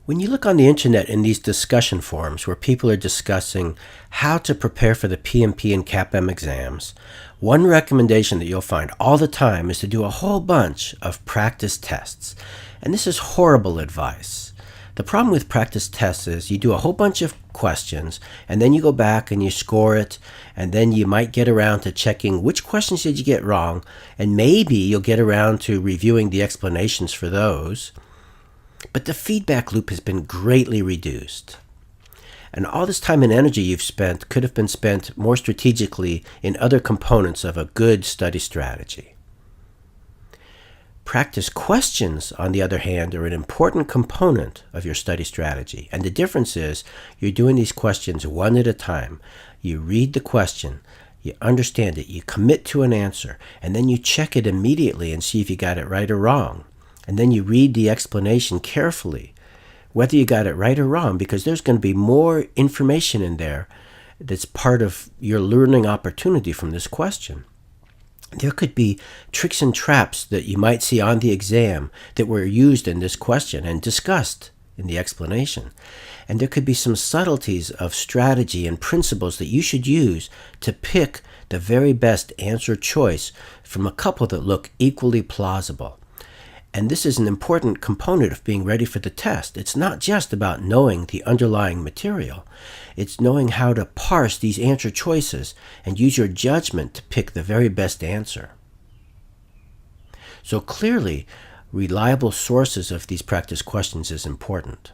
When you look on the internet in these discussion forums where people are discussing how to prepare for the PMP and CAPM exams, one recommendation that you'll find all the time is to do a whole bunch of practice tests. And this is horrible advice. The problem with practice tests is you do a whole bunch of questions, and then you go back and you score it, and then you might get around to checking which questions did you get wrong, and maybe you'll get around to reviewing the explanations for those. But the feedback loop has been greatly reduced. And all this time and energy you've spent could have been spent more strategically in other components of a good study strategy. Practice questions, on the other hand, are an important component of your study strategy. And the difference is you're doing these questions one at a time. You read the question, you understand it, you commit to an answer, and then you check it immediately and see if you got it right or wrong. And then you read the explanation carefully, whether you got it right or wrong, because there's going to be more information in there that's part of your learning opportunity from this question. There could be tricks and traps that you might see on the exam that were used in this question and discussed in the explanation. And there could be some subtleties of strategy and principles that you should use to pick the very best answer choice from a couple that look equally plausible. And this is an important component of being ready for the test. It's not just about knowing the underlying material. It's knowing how to parse these answer choices and use your judgment to pick the very best answer. So clearly, reliable sources of these practice questions is important.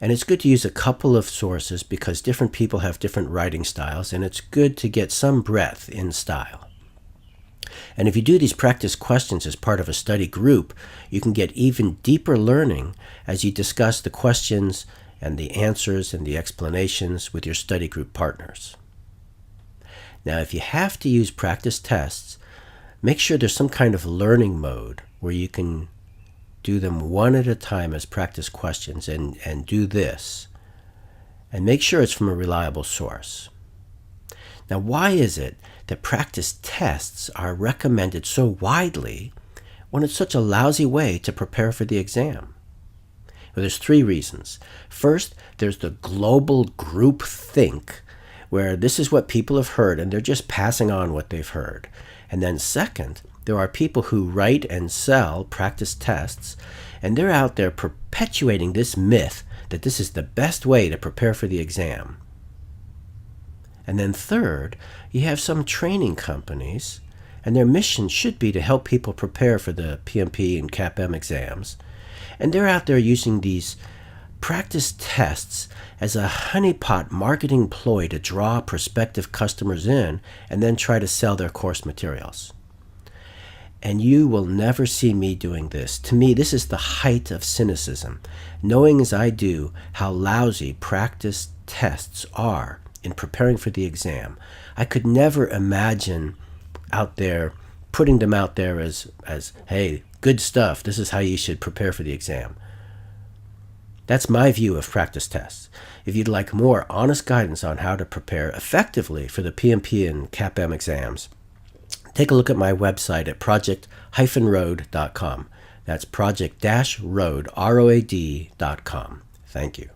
And it's good to use a couple of sources because different people have different writing styles, and it's good to get some breadth in style. And if you do these practice questions as part of a study group, you can get even deeper learning as you discuss the questions and the answers and the explanations with your study group partners. Now, if you have to use practice tests, make sure there's some kind of learning mode where you can do them one at a time as practice questions and do this. And make sure it's from a reliable source. Now, why is it that practice tests are recommended so widely when it's such a lousy way to prepare for the exam? Well, there's three reasons. First, there's the global group think, where this is what people have heard and they're just passing on what they've heard. And then second, there are people who write and sell practice tests, and they're out there perpetuating this myth that this is the best way to prepare for the exam. And then third, you have some training companies, and their mission should be to help people prepare for the PMP and CAPM exams. And they're out there using these practice tests as a honeypot marketing ploy to draw prospective customers in and then try to sell their course materials. And you will never see me doing this. To me, this is the height of cynicism, knowing as I do how lousy practice tests are in preparing for the exam. I could never imagine out there putting them out there as hey, good stuff, this is how you should prepare for the exam. That's my view of practice tests. If you'd like more honest guidance on how to prepare effectively for the PMP and CAPM exams, take a look at my website at project-road.com. That's project-road, ROAD.com. Thank you.